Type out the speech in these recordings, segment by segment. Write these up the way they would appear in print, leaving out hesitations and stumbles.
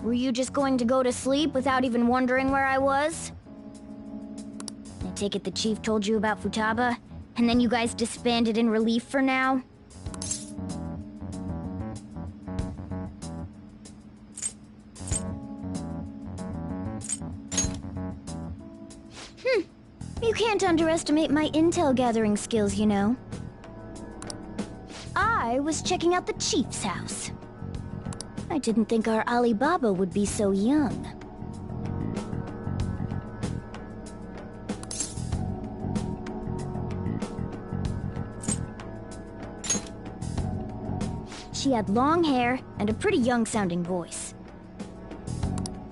Were you just going to go to sleep without even wondering where I was? I take it the chief told you about Futaba, and then you guys disbanded in relief for now? You can't underestimate my intel gathering skills, you know. I was checking out the chief's house. I didn't think our Alibaba would be so young. She had long hair and a pretty young-sounding voice.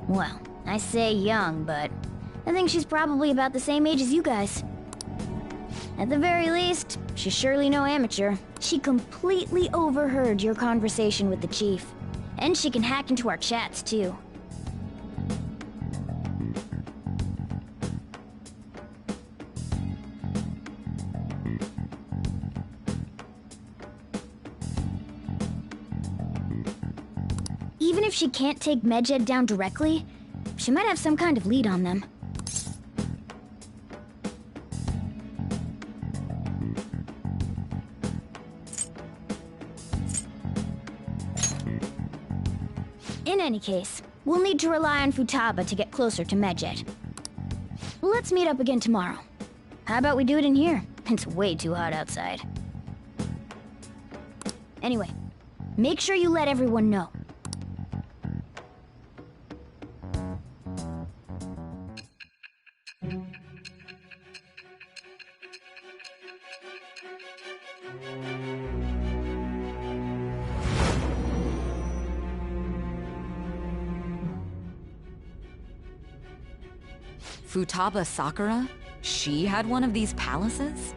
Well, I say young, but I think she's probably about the same age as you guys. At the very least, she's surely no amateur. She completely overheard your conversation with the chief. And she can hack into our chats, too. Even if she can't take Medjed down directly, she might have some kind of lead on them. In any case, we'll need to rely on Futaba to get closer to Medjed. Let's meet up again tomorrow. How about we do it in here? It's way too hot outside. Anyway, make sure you let everyone know. Futaba Sakura? She had one of these palaces?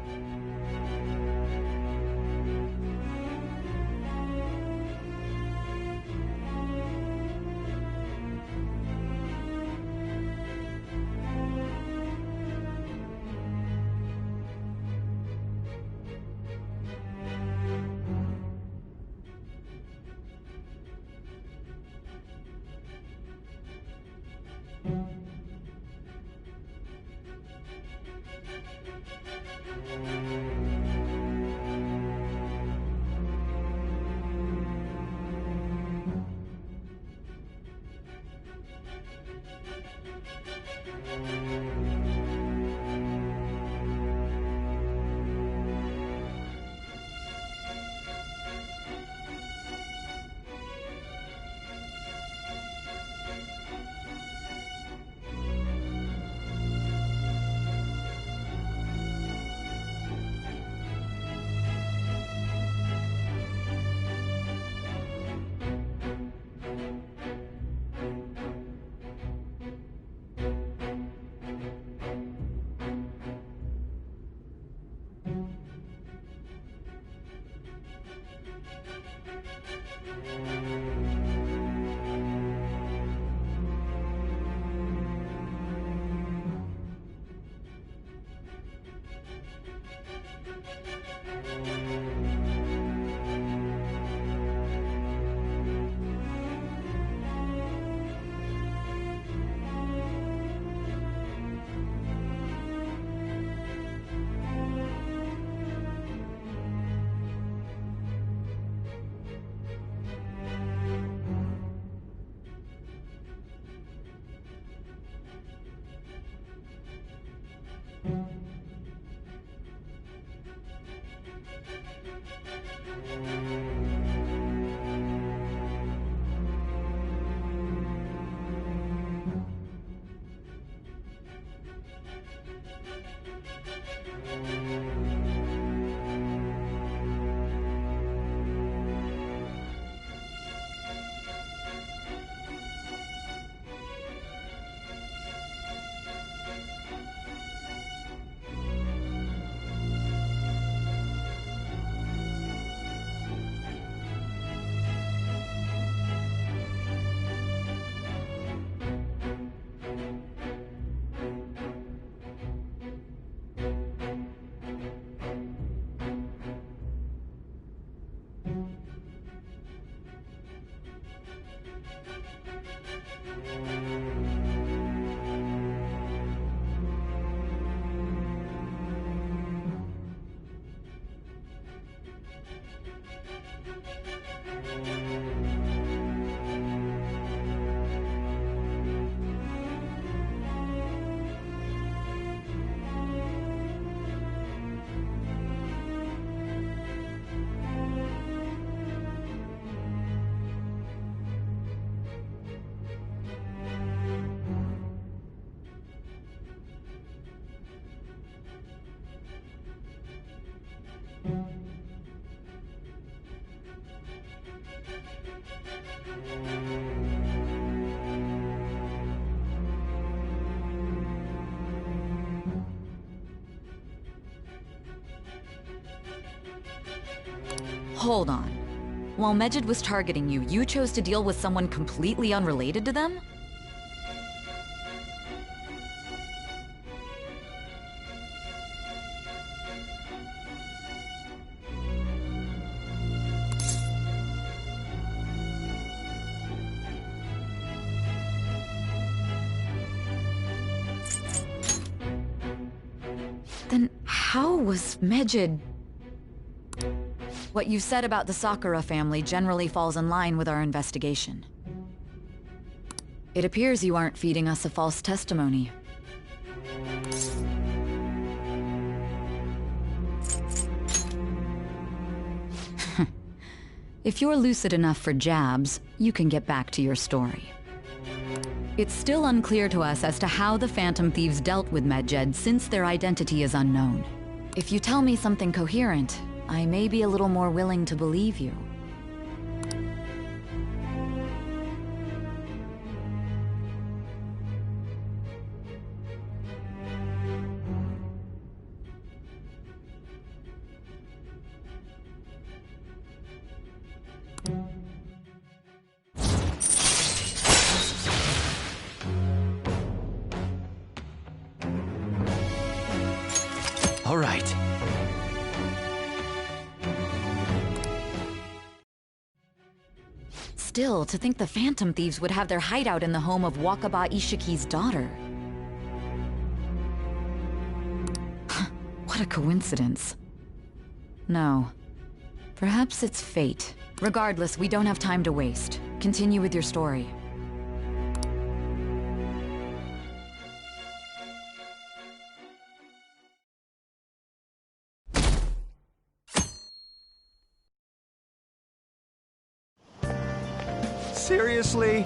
Hold on. While Medjed was targeting you, you chose to deal with someone completely unrelated to them? Then how was Medjed... What you said about the Sakura family generally falls in line with our investigation. It appears you aren't feeding us a false testimony. If you're lucid enough for jabs, you can get back to your story. It's still unclear to us as to how the Phantom Thieves dealt with Medjed since their identity is unknown. If you tell me something coherent, I may be a little more willing to believe you. All right. Still, to think the Phantom Thieves would have their hideout in the home of Wakaba Ishiki's daughter. What a coincidence. No. Perhaps it's fate. Regardless, we don't have time to waste. Continue with your story. Seriously?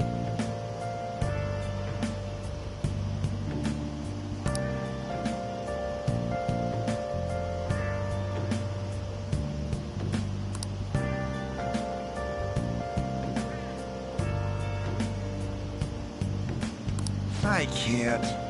I can't.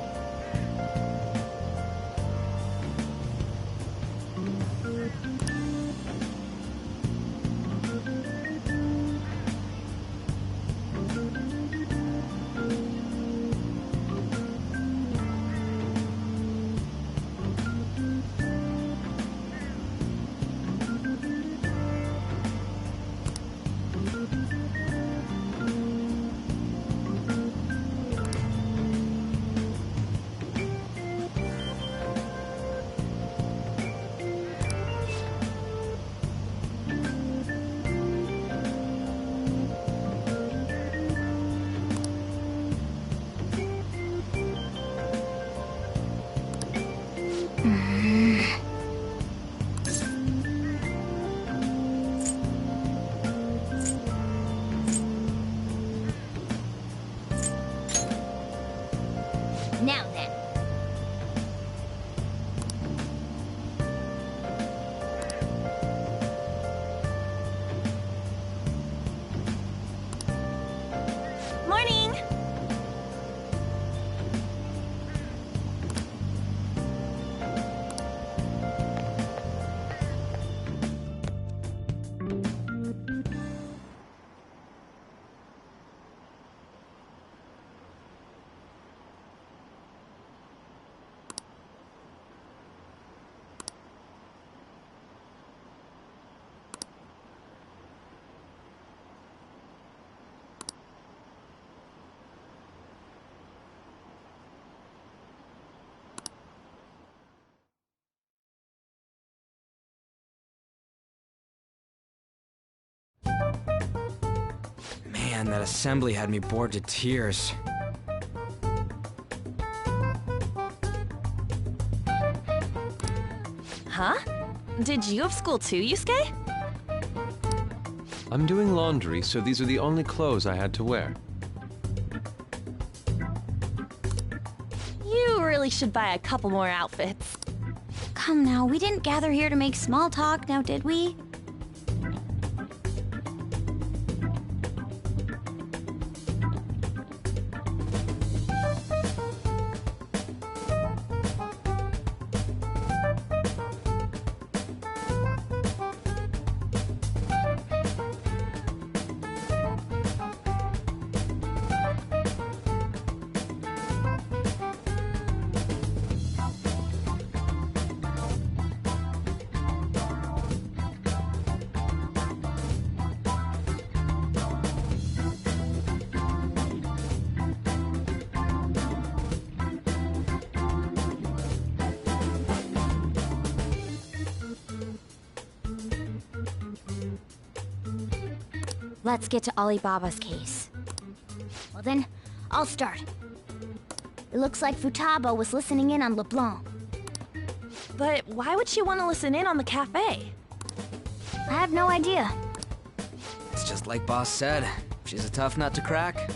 Now then. Morning! Man, that assembly had me bored to tears. Huh? Did you have school too, Yusuke? I'm doing laundry, so these are the only clothes I had to wear. You really should buy a couple more outfits. Come now, we didn't gather here to make small talk, now did we? Let's get to Alibaba's case. Well then, I'll start. It looks like Futaba was listening in on LeBlanc. But why would she want to listen in on the cafe? I have no idea. It's just like Boss said. She's a tough nut to crack.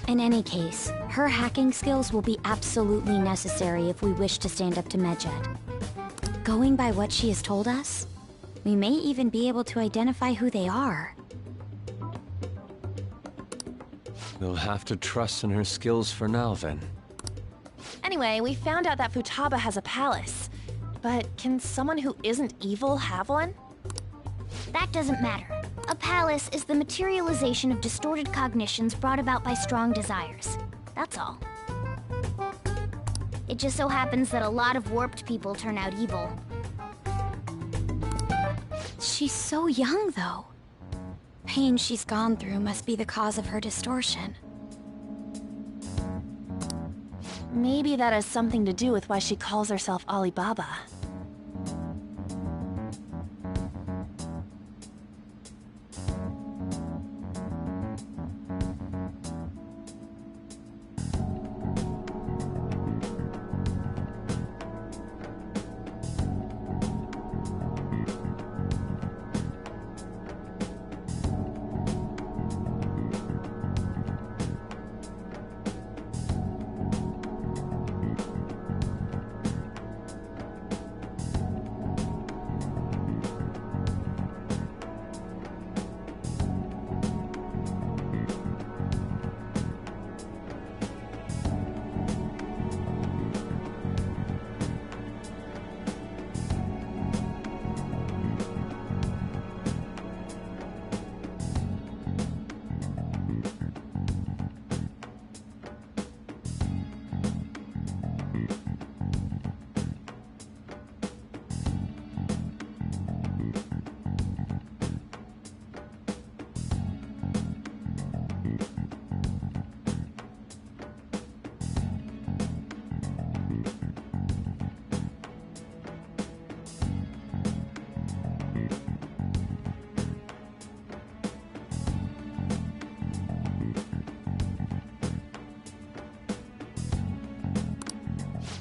In any case, her hacking skills will be absolutely necessary if we wish to stand up to Medjed. Going by what she has told us, we may even be able to identify who they are. We'll have to trust in her skills for now, then. Anyway, we found out that Futaba has a palace. But can someone who isn't evil have one? That doesn't matter. A palace is the materialization of distorted cognitions brought about by strong desires. That's all. It just so happens that a lot of warped people turn out evil. She's so young, though. Pain she's gone through must be the cause of her distortion. Maybe that has something to do with why she calls herself Alibaba.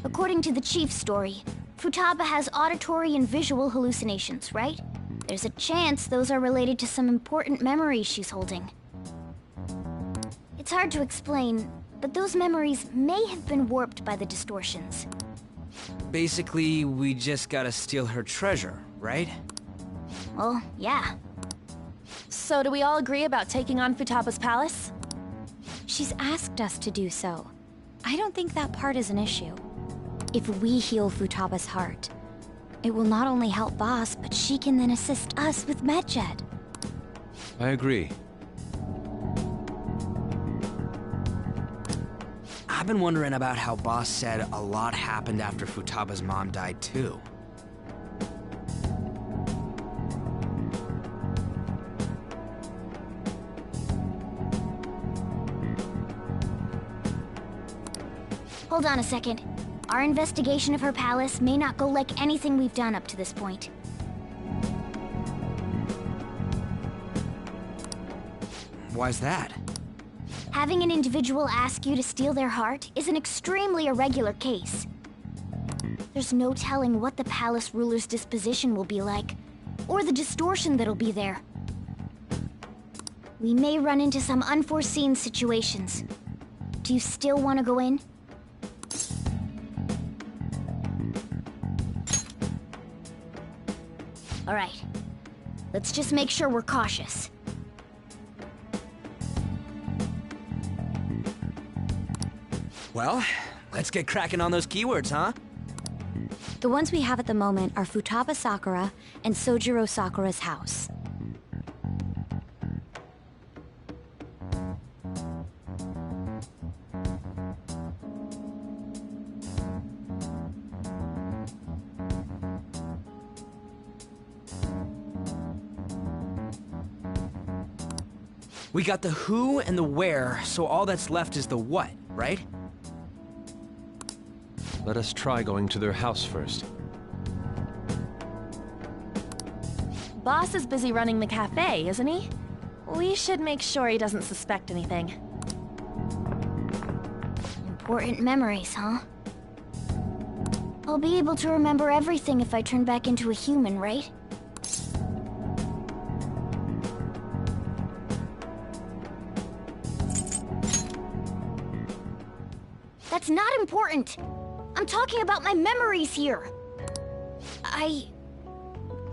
According to the chief's story, Futaba has auditory and visual hallucinations, right? There's a chance those are related to some important memories she's holding. It's hard to explain, but those memories may have been warped by the distortions. Basically, we just gotta steal her treasure, right? Well, yeah. So do we all agree about taking on Futaba's palace? She's asked us to do so. I don't think that part is an issue. If we heal Futaba's heart, it will not only help Boss, but she can then assist us with Medjed. I agree. I've been wondering about how Boss said a lot happened after Futaba's mom died, too. Hold on a second. Our investigation of her palace may not go like anything we've done up to this point. Why's that? Having an individual ask you to steal their heart is an extremely irregular case. There's no telling what the palace ruler's disposition will be like, or the distortion that'll be there. We may run into some unforeseen situations. Do you still want to go in? All right. Let's just make sure we're cautious. Well, let's get cracking on those keywords, huh? The ones we have at the moment are Futaba Sakura and Sojiro Sakura's house. We got the who and the where, so all that's left is the what, right? Let us try going to their house first. boss is busy running the cafe, isn't he? We should make sure he doesn't suspect anything. Important memories, huh? I'll be able to remember everything if I turn back into a human, right? That's not important! I'm talking about my memories here! I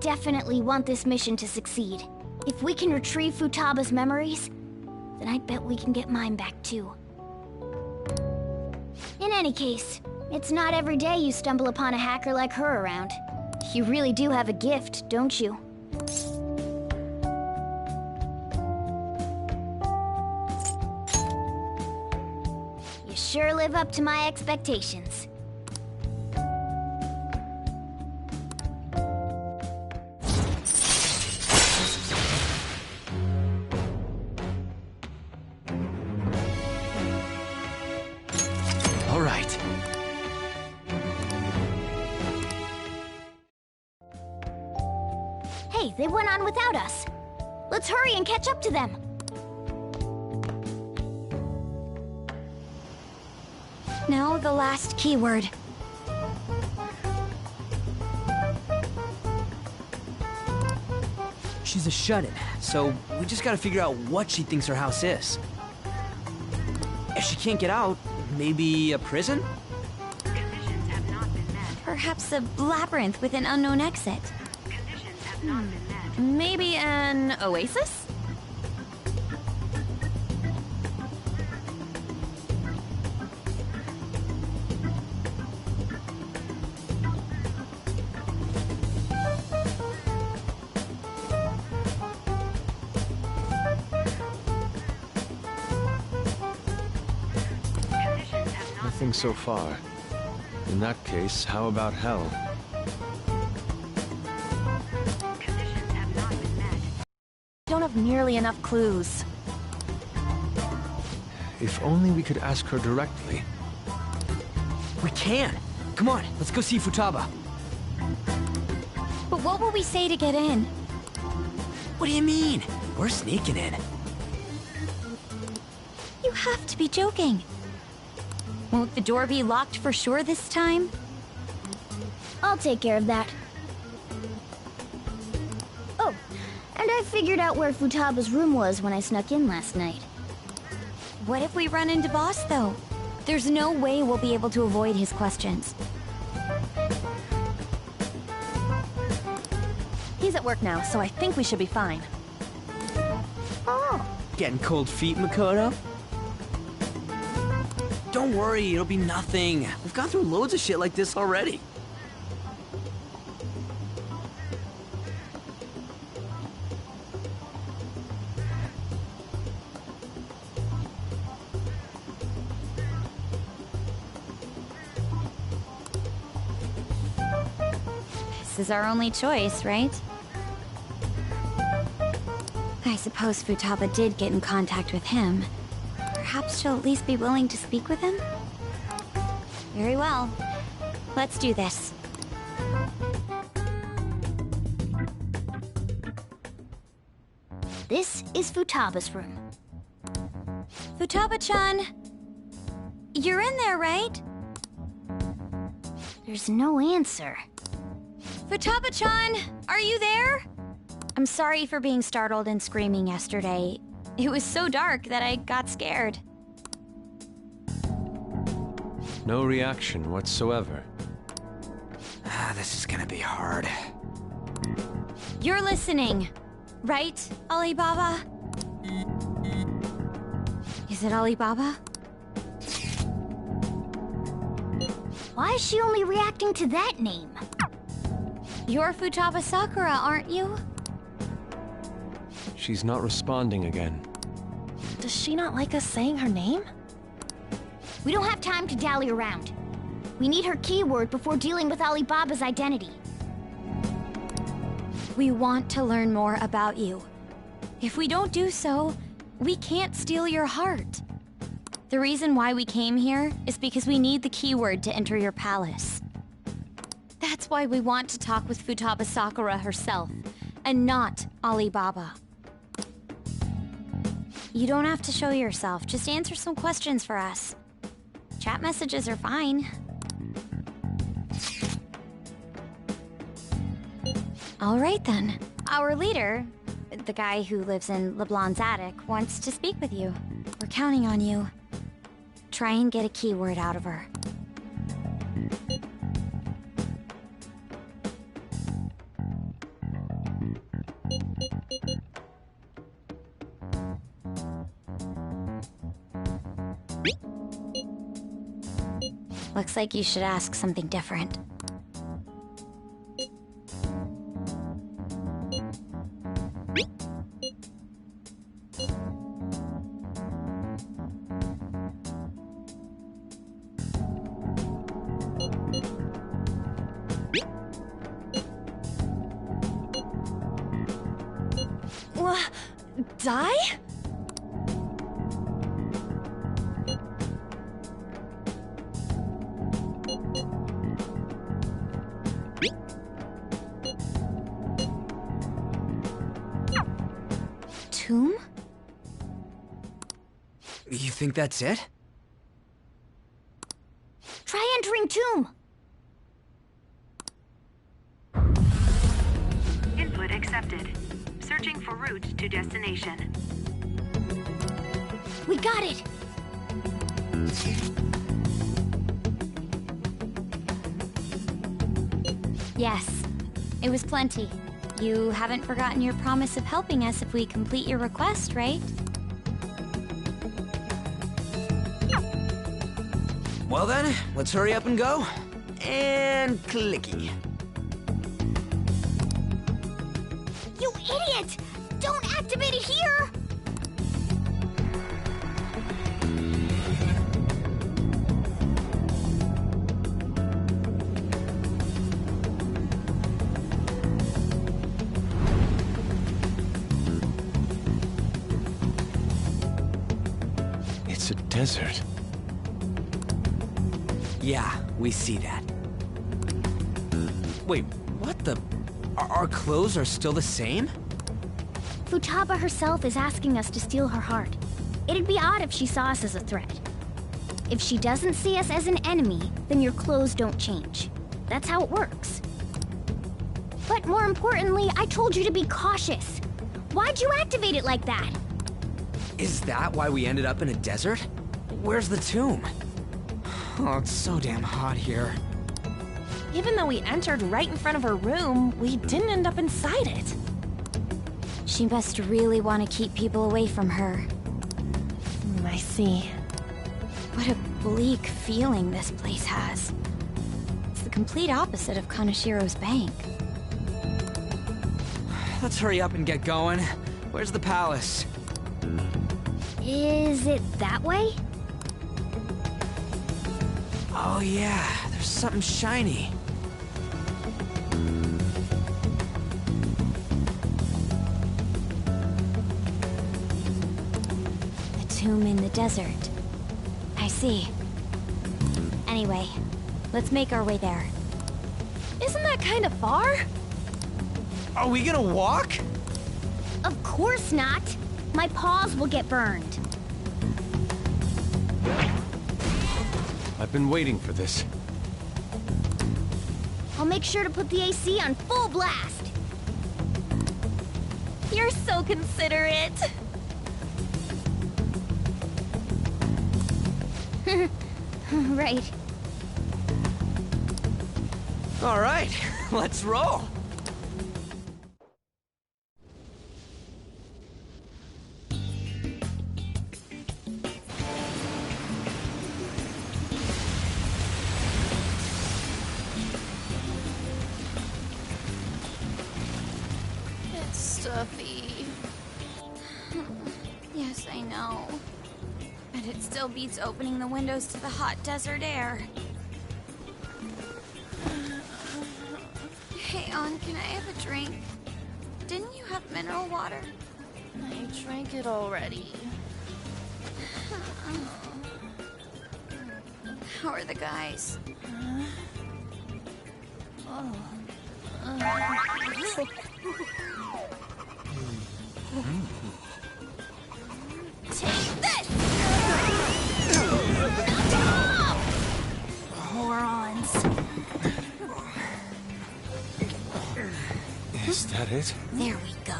definitely want this mission to succeed. If we can retrieve Futaba's memories, then I bet we can get mine back too. In any case, it's not every day you stumble upon a hacker like her around. You really do have a gift, don't you? You sure live up to my expectations. All right. Hey, they went on without us. Let's hurry and catch up to them. Now the last keyword. She's a shut-in, so we just gotta figure out what she thinks her house is. If she can't get out, maybe a prison? Conditions have not been met. Perhaps a labyrinth with an unknown exit. Conditions have not been met. Maybe an oasis? Nothing so far. In that case, how about hell? Conditions have not been met. Don't have nearly enough clues. If only we could ask her directly. We can! Come on, let's go see Futaba. But what will we say to get in? What do you mean? We're sneaking in. You have to be joking. Won't the door be locked for sure this time? I'll take care of that. Oh, and I figured out where Futaba's room was when I snuck in last night. What if we run into Boss, though? There's no way we'll be able to avoid his questions. He's at work now, so I think we should be fine. Oh. Getting cold feet, Makoto? Don't worry, it'll be nothing. We've gone through loads of shit like this already. This is our only choice, right? I suppose Futaba did get in contact with him. Perhaps she'll at least be willing to speak with him? Very well. Let's do this. This is Futaba's room. Futaba-chan! You're in there, right? There's no answer. Futaba-chan! Are you there? I'm sorry for being startled and screaming yesterday. It was so dark that I got scared. No reaction whatsoever. This is gonna be hard. You're listening, right, Alibaba? Is it Alibaba? Why is she only reacting to that name? You're Futaba Sakura, aren't you? She's not responding again. Does she not like us saying her name? We don't have time to dally around. We need her keyword before dealing with Alibaba's identity. We want to learn more about you. If we don't do so, we can't steal your heart. The reason why we came here is because we need the keyword to enter your palace. That's why we want to talk with Futaba Sakura herself, and not Alibaba. You don't have to show yourself, just answer some questions for us. Chat messages are fine. All right then. Our leader, the guy who lives in LeBlanc's attic, wants to speak with you. We're counting on you. Try and get a keyword out of her. Looks like you should ask something different. Die? Tomb? You think that's it? Try entering tomb! Input accepted. Searching for route to destination. We got it! Yes. It was plenty. You haven't forgotten your promise of helping us if we complete your request, right? Well then, let's hurry up and go. And clicky. You idiot! Don't activate it here! It's a desert. Yeah, we see that. Wait, what the? Our clothes are still the same? Futaba herself is asking us to steal her heart. It'd be odd if she saw us as a threat. If she doesn't see us as an enemy, then your clothes don't change. That's how it works. But more importantly, I told you to be cautious. Why'd you activate it like that? Is that why we ended up in a desert? Where's the tomb? Oh, it's so damn hot here. Even though we entered right in front of her room, we didn't end up inside it. She must really want to keep people away from her. I see. What a bleak feeling this place has. It's the complete opposite of Kanashiro's bank. Let's hurry up and get going. Where's the palace? Is it that way? Oh yeah, there's something shiny. A tomb in the desert. I see. Anyway, let's make our way there. Isn't that kind of far? Are we gonna walk? Of course not. My paws will get burned. I've been waiting for this. I'll make sure to put the AC on full blast. You're so considerate. Right. All right, let's roll. It's stuffy. Yes, I know. But it still beats opening the windows to the hot desert air. Hey, An, can I have a drink? Didn't you have mineral water? I drank it already. How are the guys? Take this! Morons. Is that it? There we go.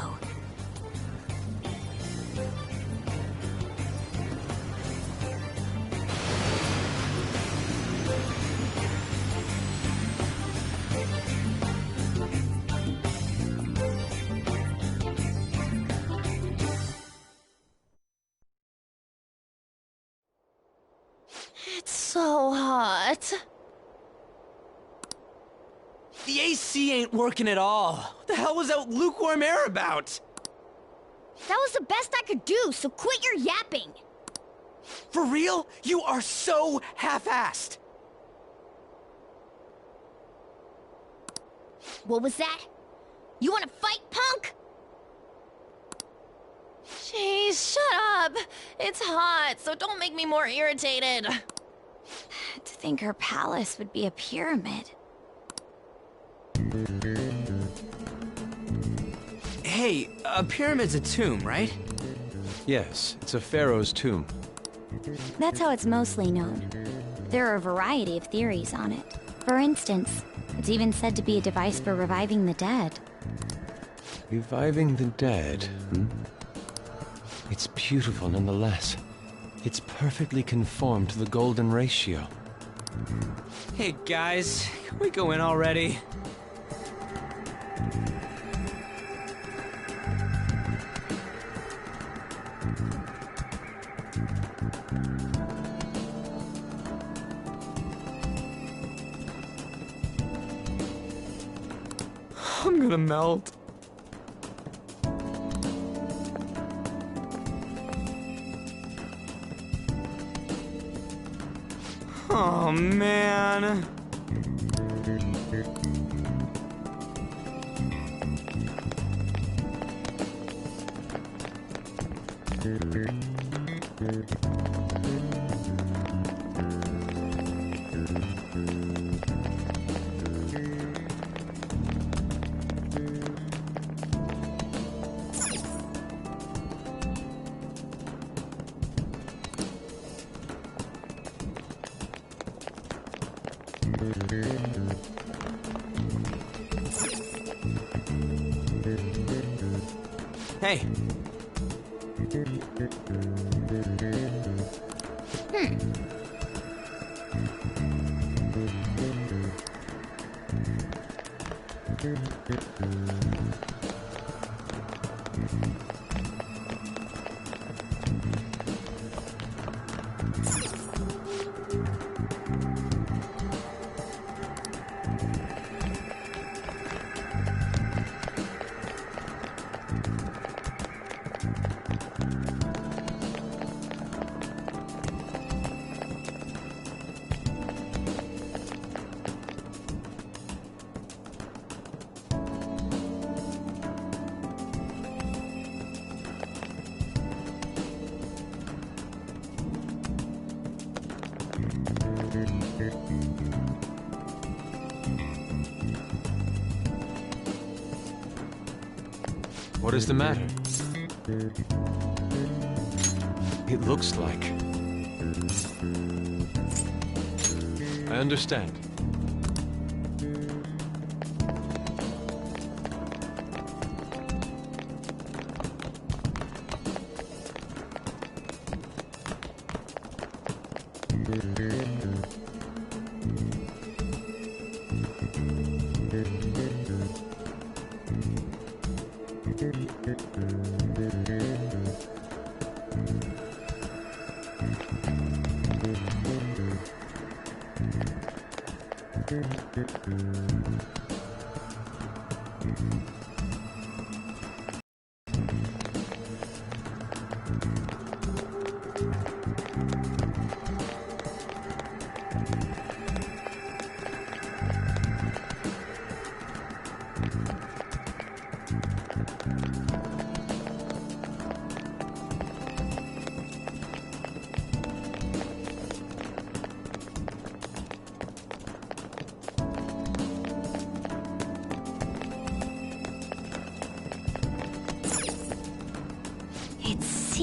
It's so hot. The AC ain't working at all. What the hell was that lukewarm air about? That was the best I could do, so quit your yapping. For real? You are so half-assed. What was that? You wanna fight, punk? Jeez, shut up. It's hot, so don't make me more irritated. To think her palace would be a pyramid. Hey, a pyramid's a tomb, right? Yes, it's a pharaoh's tomb. That's how it's mostly known. There are a variety of theories on it. For instance, it's even said to be a device for reviving the dead. Reviving the dead, hmm? It's beautiful nonetheless. It's perfectly conformed to the golden ratio. Hey guys, can we go in already? I'm gonna melt. Oh man. Hey. What is the matter? It looks like... I understand.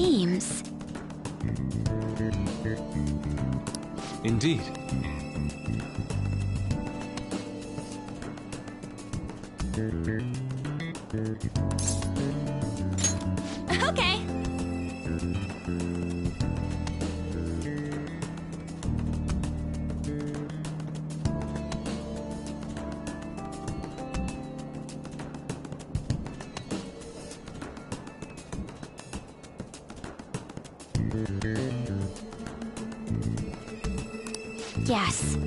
teams. Indeed. Okay. Yes.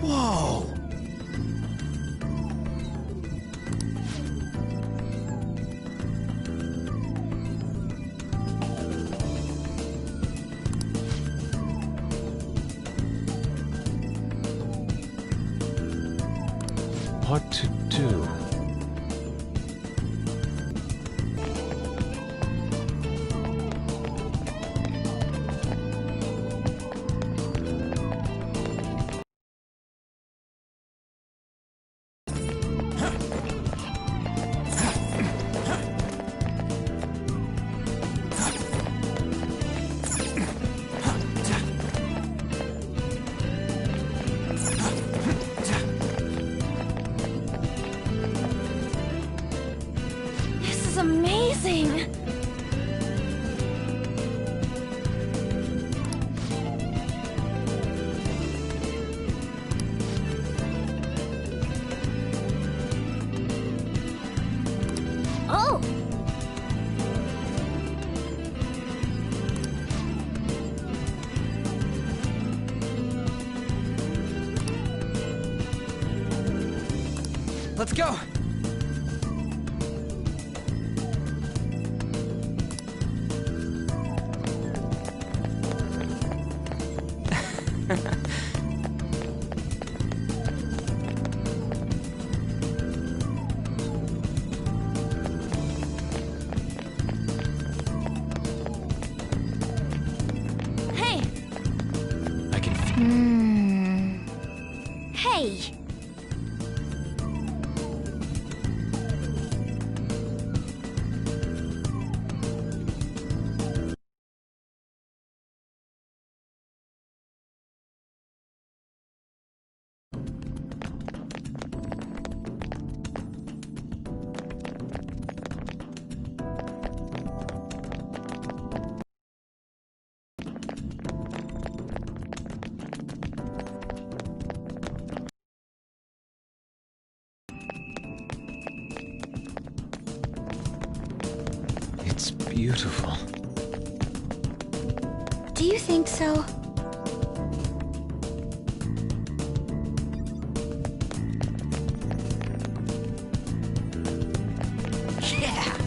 Whoa! What to do? This is amazing! Oh! Let's go! Hey! I can. Hey! It's beautiful. Do you think so? Yeah!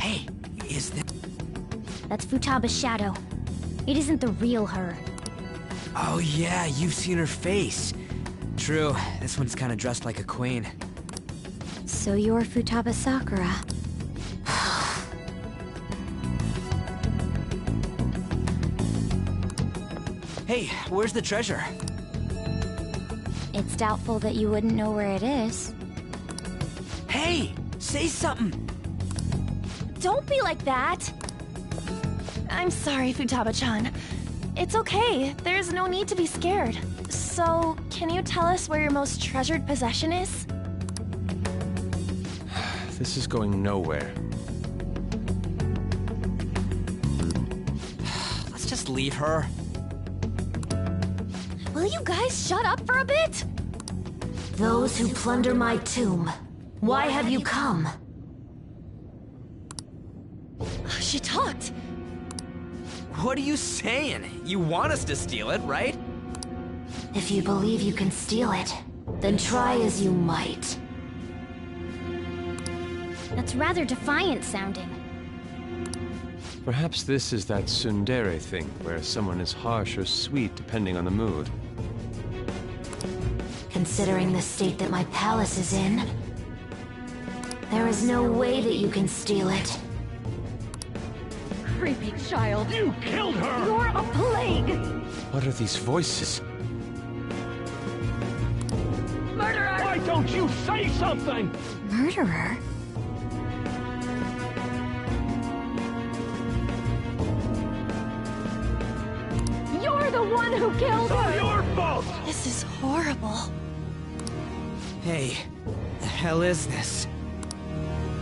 Hey, is this... That's Futaba's shadow. It isn't the real her. Oh yeah, you've seen her face. True, this one's kind of dressed like a queen. So you're Futaba Sakura. Hey, where's the treasure? It's doubtful that you wouldn't know where it is. Hey, say something. Don't be like that! I'm sorry, Futaba-chan. It's okay. There's no need to be scared. So, can you tell us where your most treasured possession is? This is going nowhere. Let's just leave her. Will you guys shut up for a bit? Those who plunder my tomb, why have you come? She talked. What are you saying? You want us to steal it, right? If you believe you can steal it, then try as you might. That's rather defiant sounding. Perhaps this is that tsundere thing, where someone is harsh or sweet depending on the mood. Considering the state that my palace is in, there is no way that you can steal it. Creepy child. You killed her! You're a plague! What are these voices? Murderer! Why don't you say something? Murderer? You're the one who killed It's all her! your fault! This is horrible. Hey, the hell is this?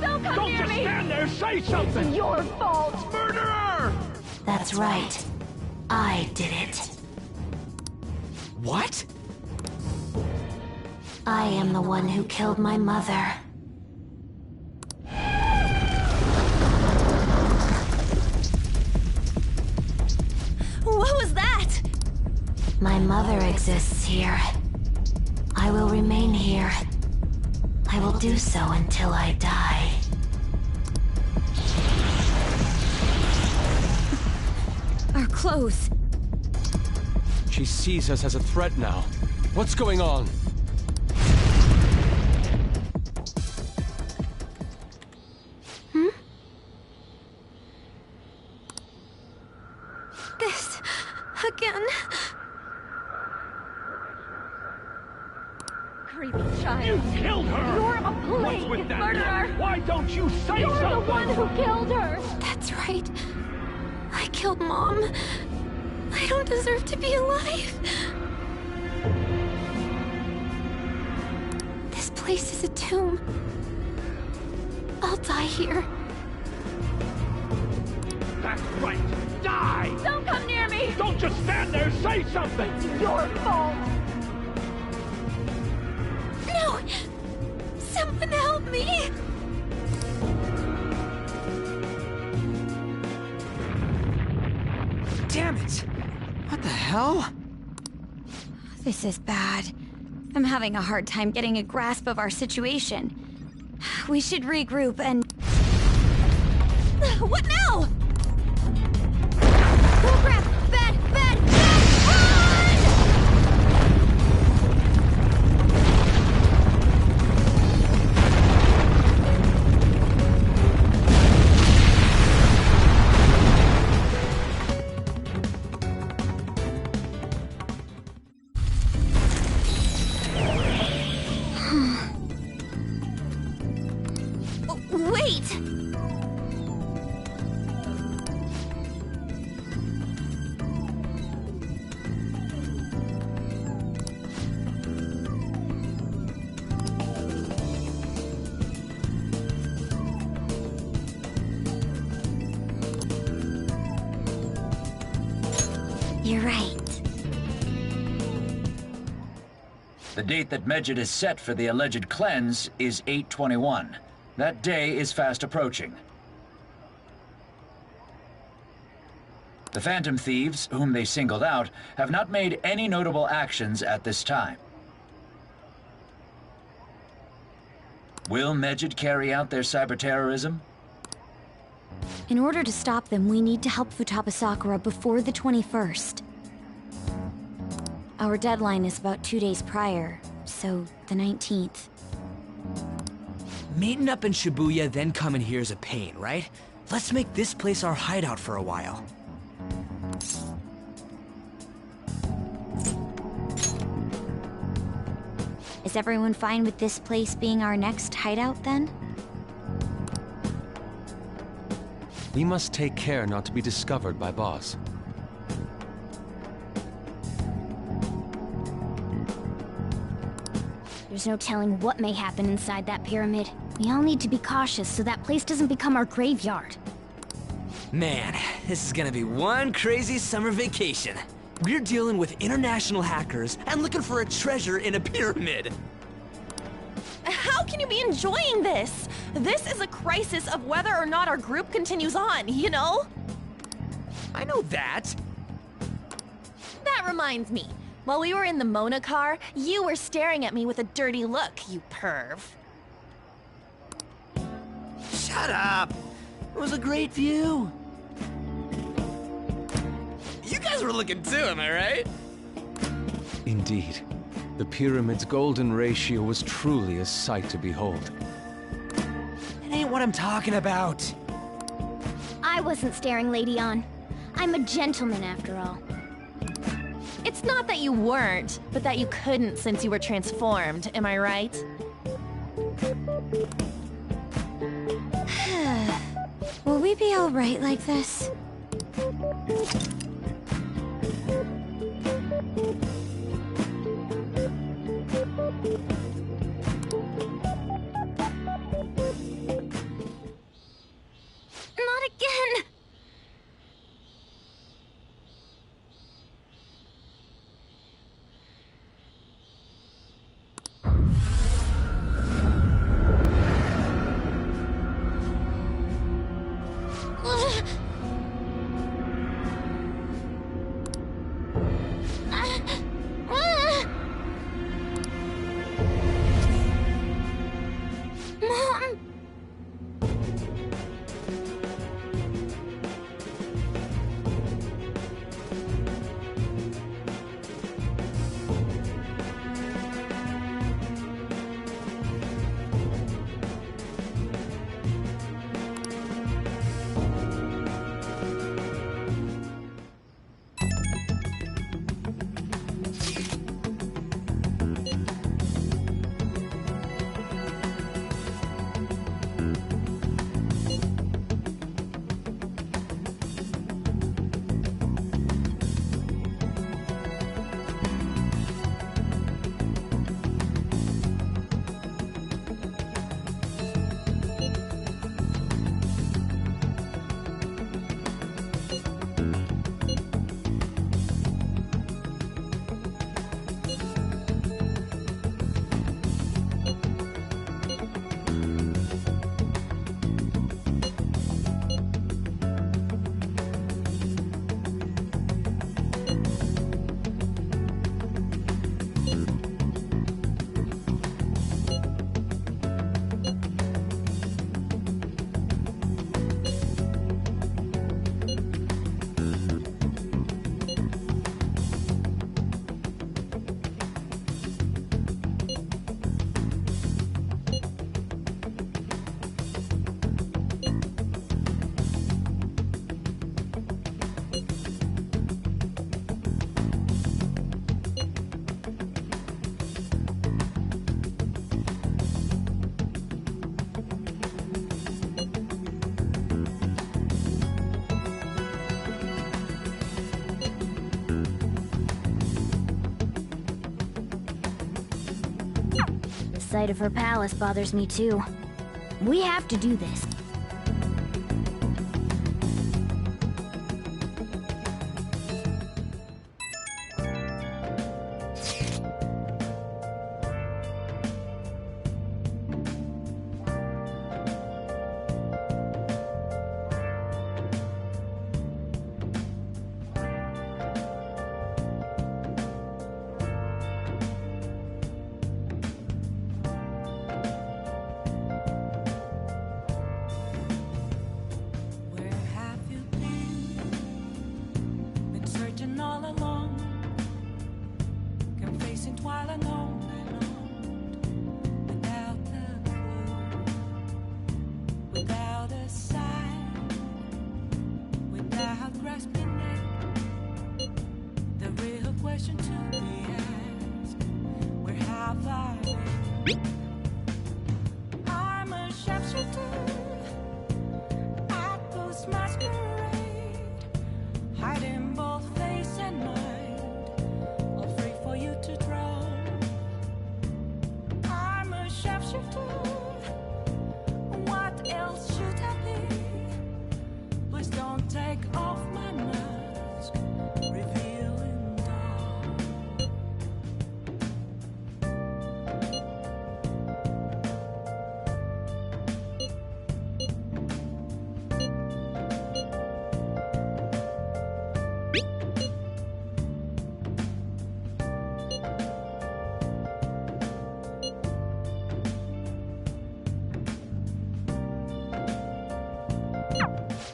Don't come Don't near just me! stand there, say something! It's your fault! Murderer! That's right. I did it. What? I am the one who killed my mother. What was that? My mother exists here. I will remain here. I will do so until I die. Our clothes. She sees us as a threat now. What's going on? This... again. Creepy child. You killed her! You're a plague! What's with that Murderer! look? Why don't you say You're something? the one who killed her! That's right. I killed Mom. I don't deserve to be alive. This place is a tomb. I'll die here. That's right! Die! Don't come near me! Don't just stand there, say something! It's your fault! No! Someone help me! Damn it! What the hell? This is bad. I'm having a hard time getting a grasp of our situation. We should regroup and... What now? Oh crap! Bad! Bad! Wait! You're right. The date that Medjed has set for the alleged cleanse is 8/21. That day is fast approaching. The Phantom Thieves, whom they singled out, have not made any notable actions at this time. Will Medjed carry out their cyber-terrorism? In order to stop them, we need to help Futaba Sakura before the 21st. Our deadline is about 2 days prior, so the 19th. Meeting up in Shibuya, then coming here is a pain, right? Let's make this place our hideout for a while. Is everyone fine with this place being our next hideout, then? We must take care not to be discovered by Boss. There's no telling what may happen inside that pyramid. We all need to be cautious so that place doesn't become our graveyard. Man, this is gonna be one crazy summer vacation. We're dealing with international hackers and looking for a treasure in a pyramid. How can you be enjoying this? This is a crisis of whether or not our group continues on, you know? I know that. That reminds me. While we were in the Mona car, you were staring at me with a dirty look, you perv. Shut up. It was a great view. You guys were looking too, am I right? Indeed. The pyramid's golden ratio was truly a sight to behold. That ain't what I'm talking about. I wasn't staring Lady On. I'm a gentleman after all. It's not that you weren't, but that you couldn't since you were transformed, am I right? Will we be alright like this? Not again! Mom! The sight of her palace bothers me too. We have to do this.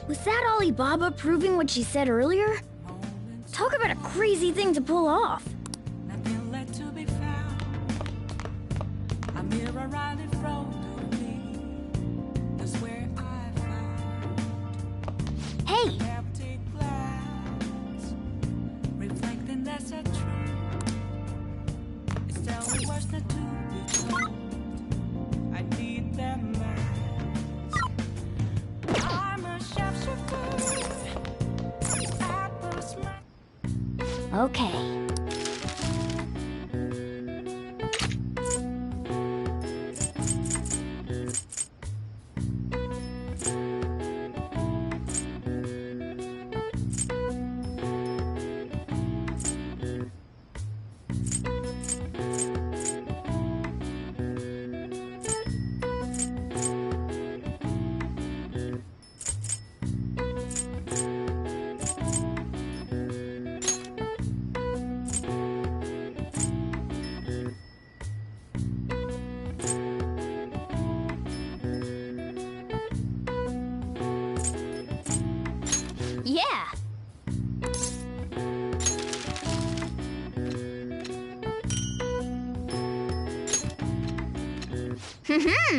Was that Alibaba proving what she said earlier? Talk about a crazy thing to pull off. Nothing left to be found. A mirror right in front of me. That's where I found. Hey! Empty glass, reflecting that's a truth. It's telling me what's not to be told. I need them mask. I'm a chauffeur. Apples my. Okay. Yeah! Yeah!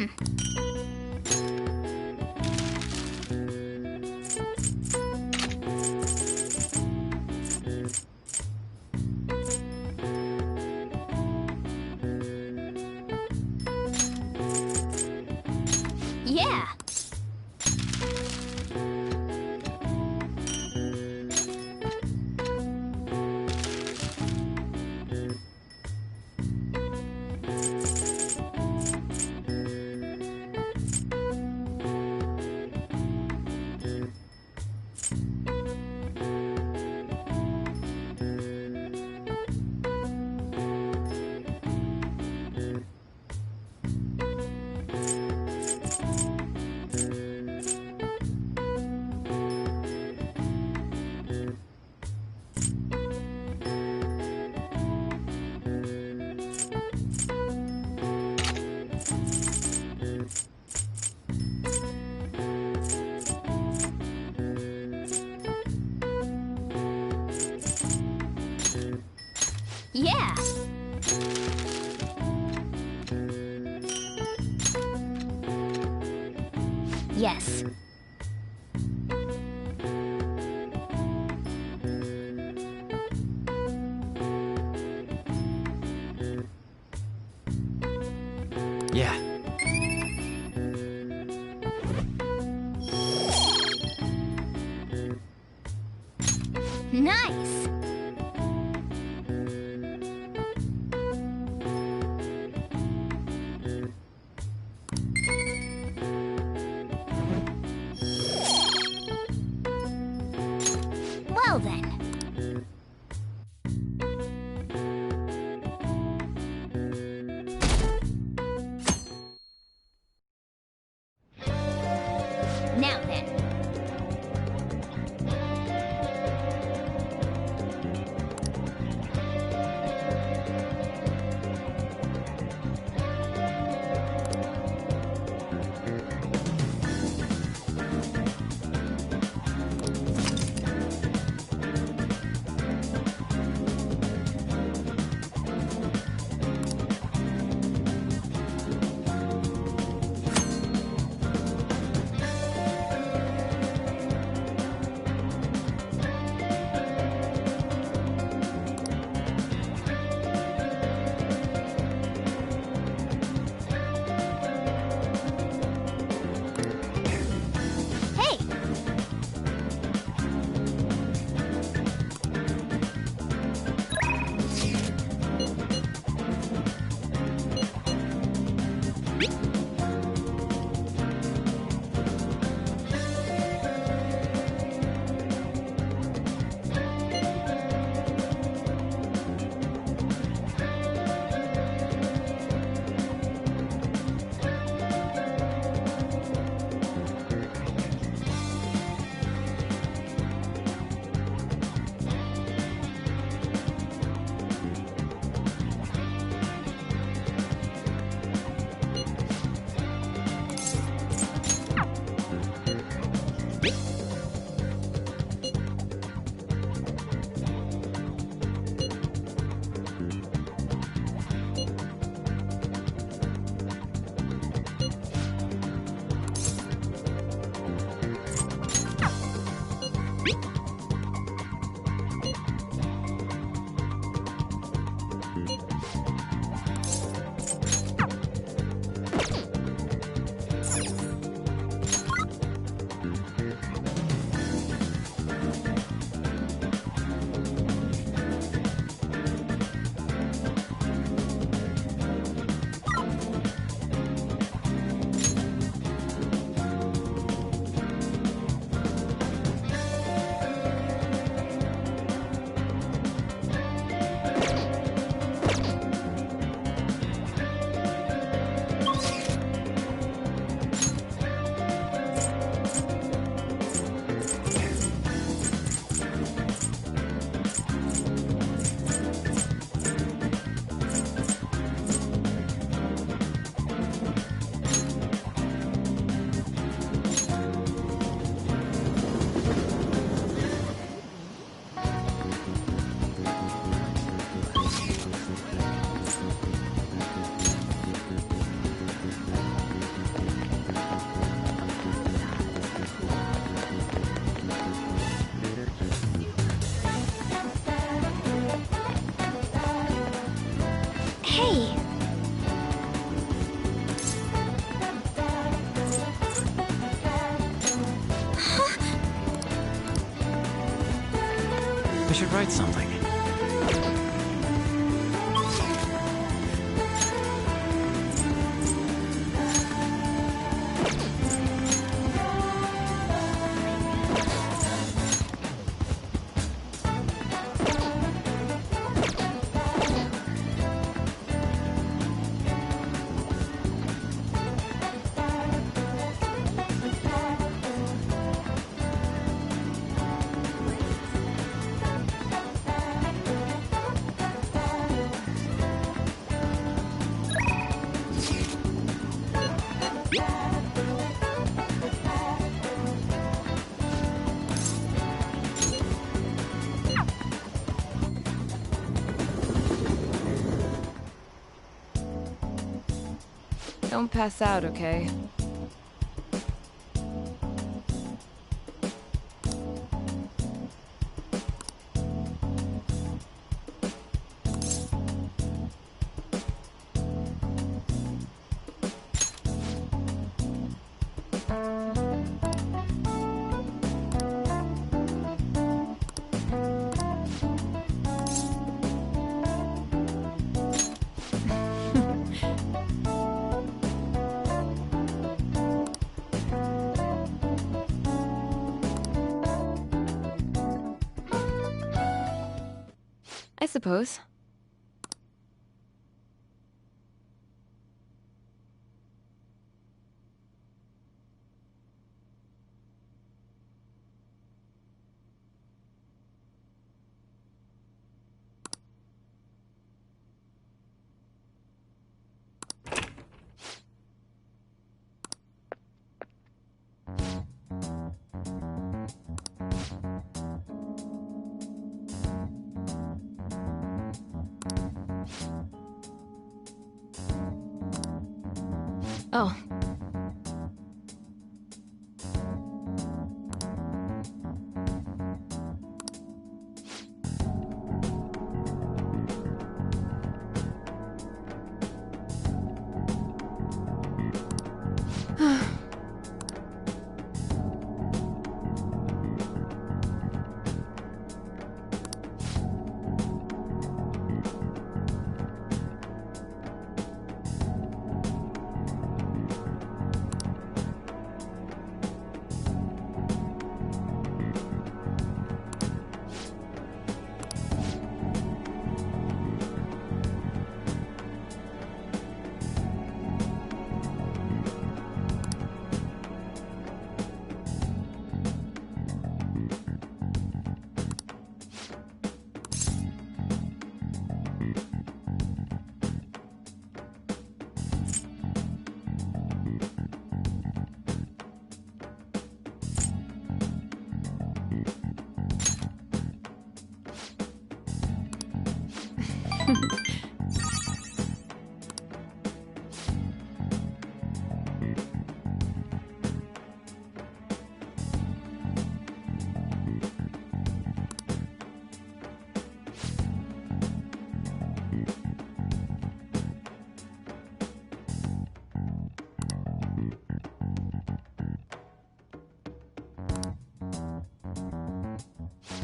Yeah! Yes. Yeah. Nice! Well then. Now then. Hey! Hey! I should write something. Don't pass out, okay? I suppose. Oh.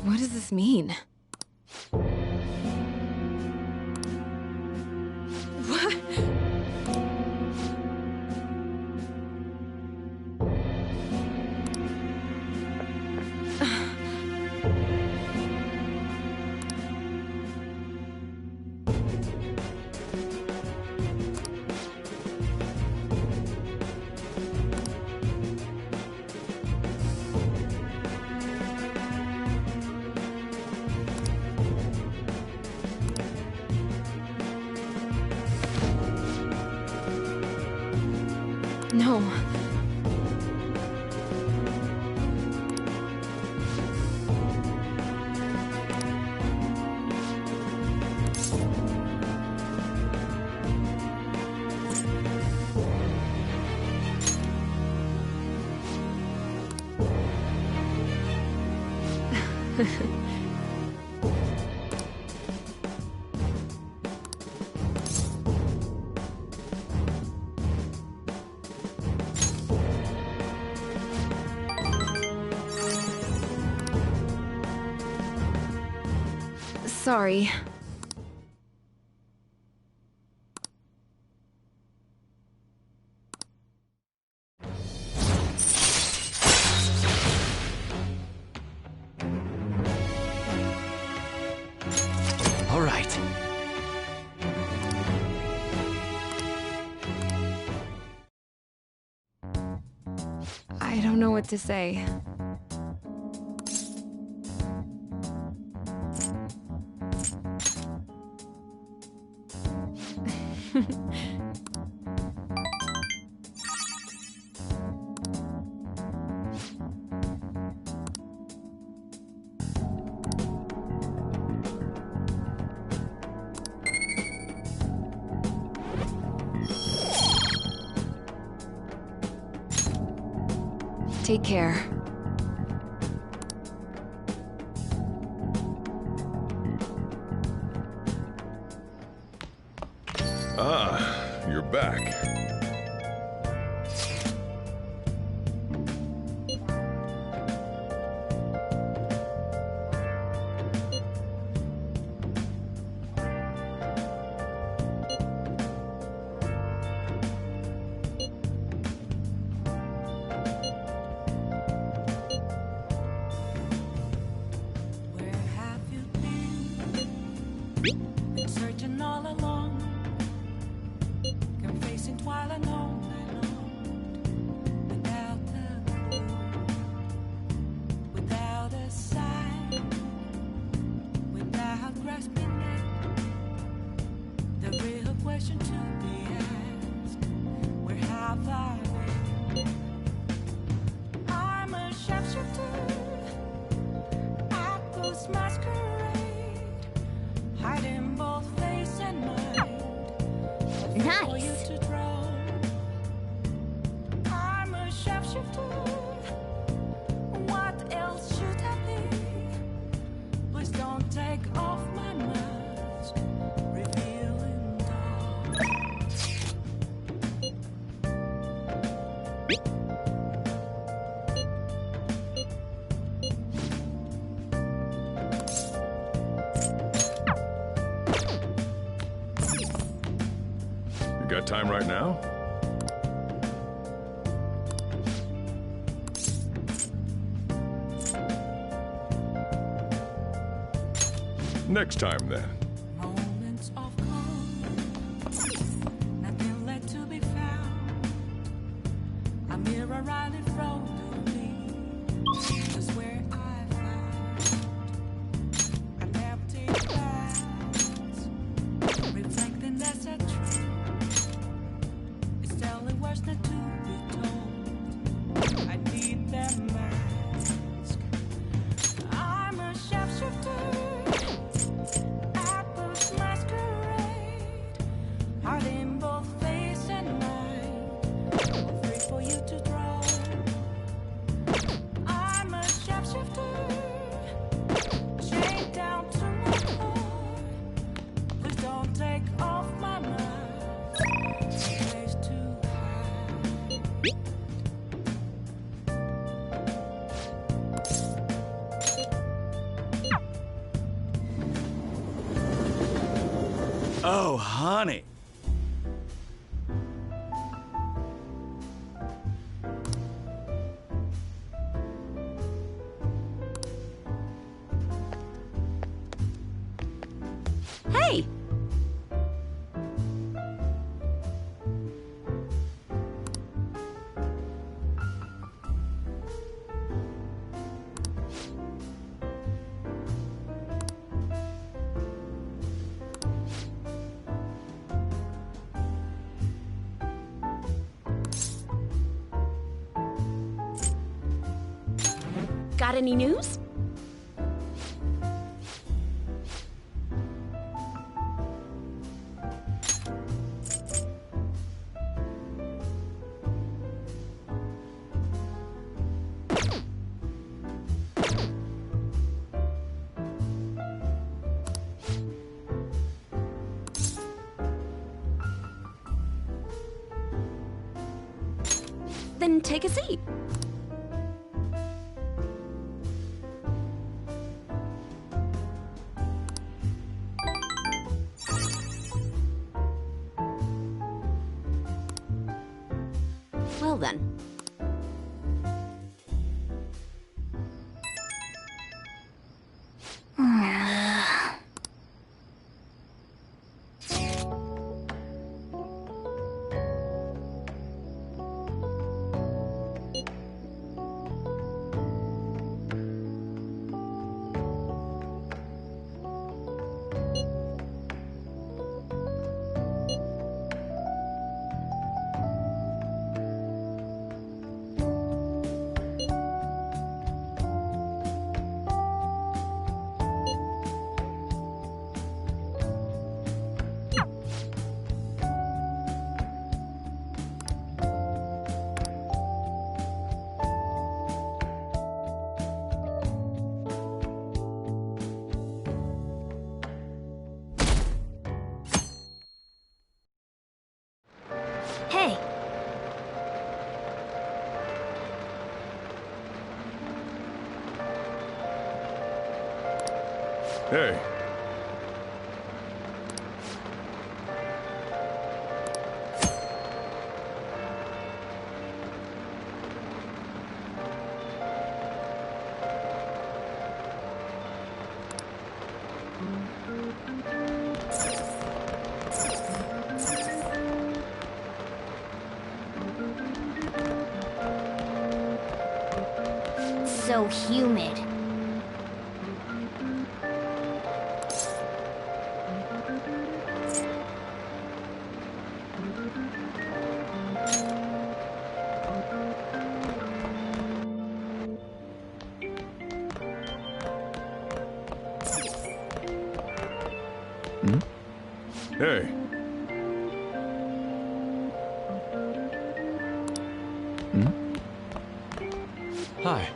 What does this mean? What? No. Sorry. All right. I don't know what to say. Take care. Ah, you're back. Where have you been searching all along, confessing while alone, without a clue, without a sign, without grasping it. The real question to be asked: where have I been? I'm a shapeshifter. Masquerade, hiding both face and mind. For you Nice. to draw. I'm a shapeshifter. What else should I be? Please don't take off my mask, revealing dark. Got time right now? Next time, then. Moments of calm, nothing left to be found. A mirror right in front of me is where I found an empty glass, reflecting that's a truth. It's telling words not to be told. I need that mask. I'm a shapeshifter. Oh, honey. Hey! Got any news? Then take a seat. Well then. Hey, Hey. so humid. Hey. Hi.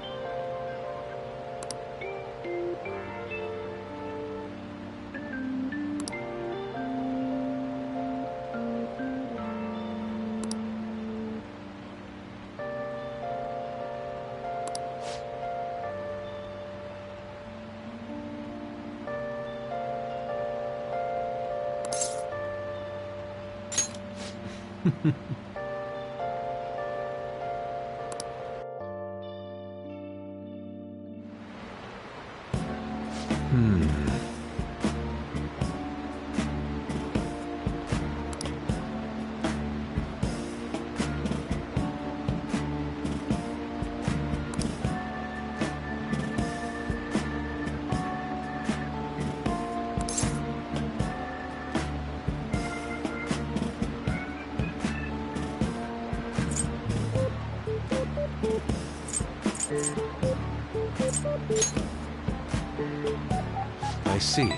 I see.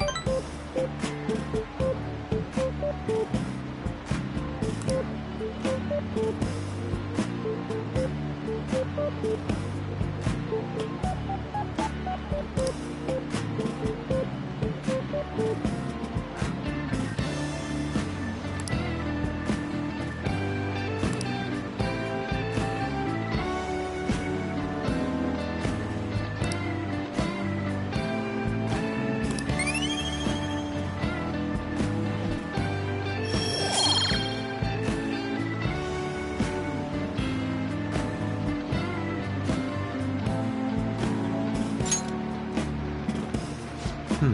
Do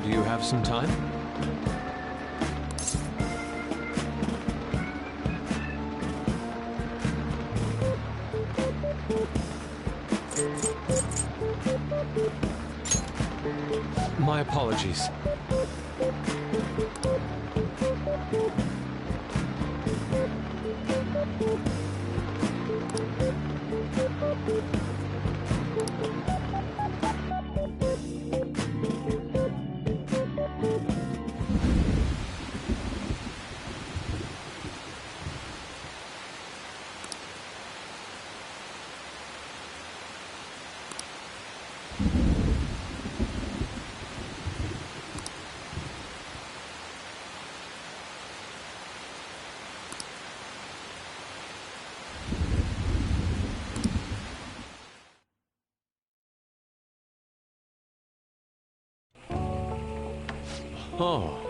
you have some time? My apologies. Oh.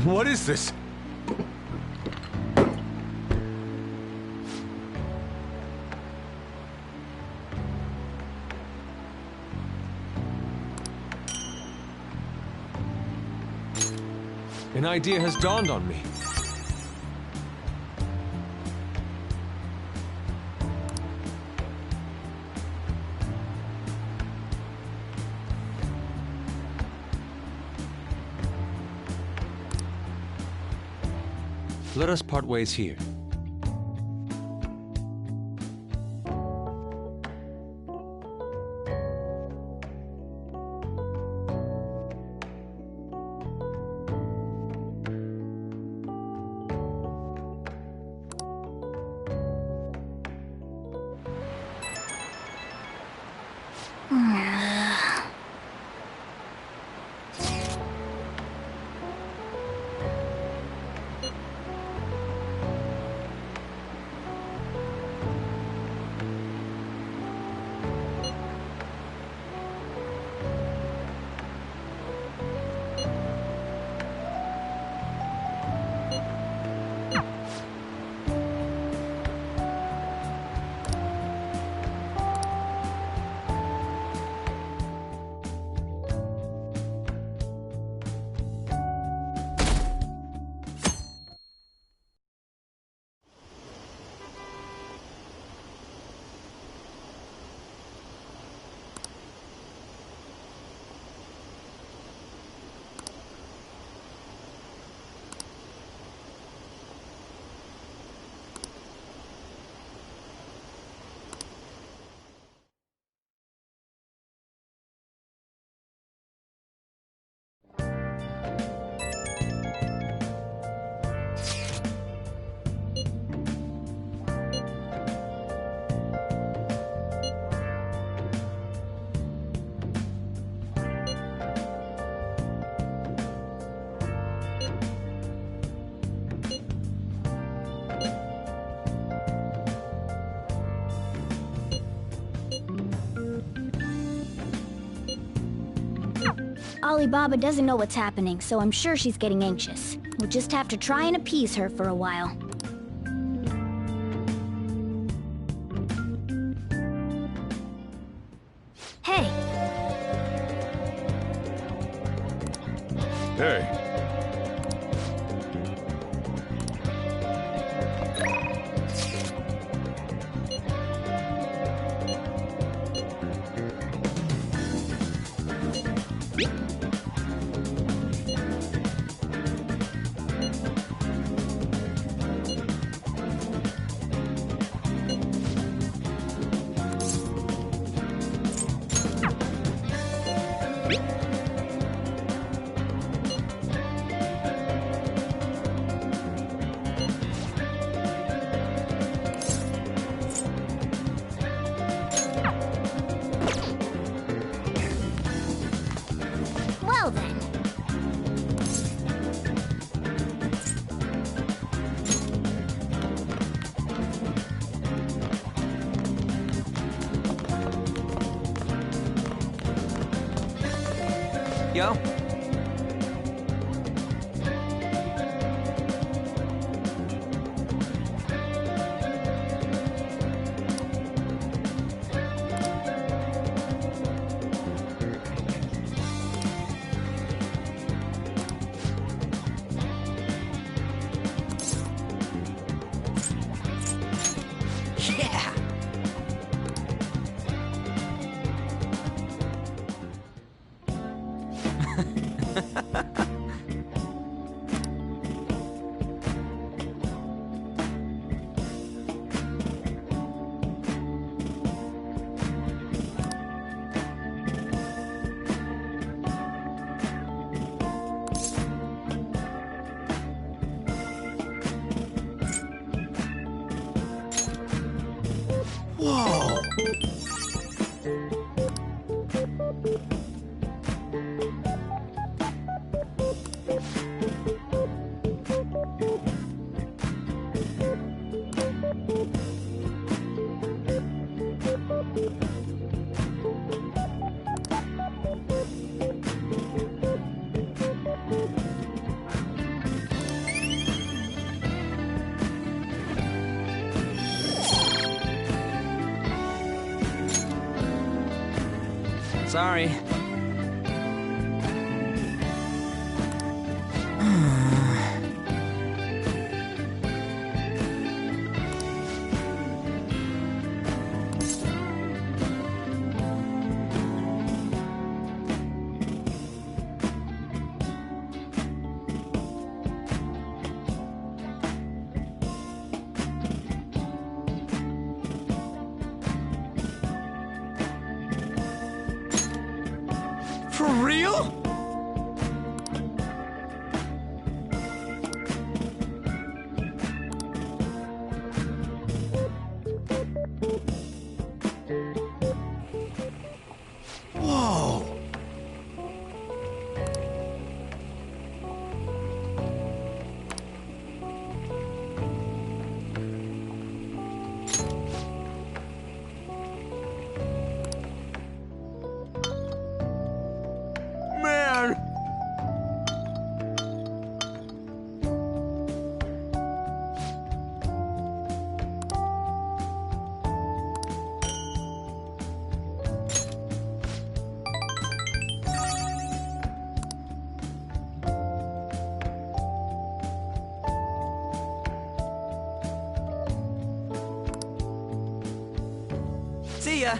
What is this? An idea has dawned on me. Let us part ways here. Alibaba doesn't know what's happening, so I'm sure she's getting anxious. We'll just have to try and appease her for a while. Hey! Hey. Well then. Yo? Yeah! Whoa! Sorry. For real? Whoa! Man! See ya!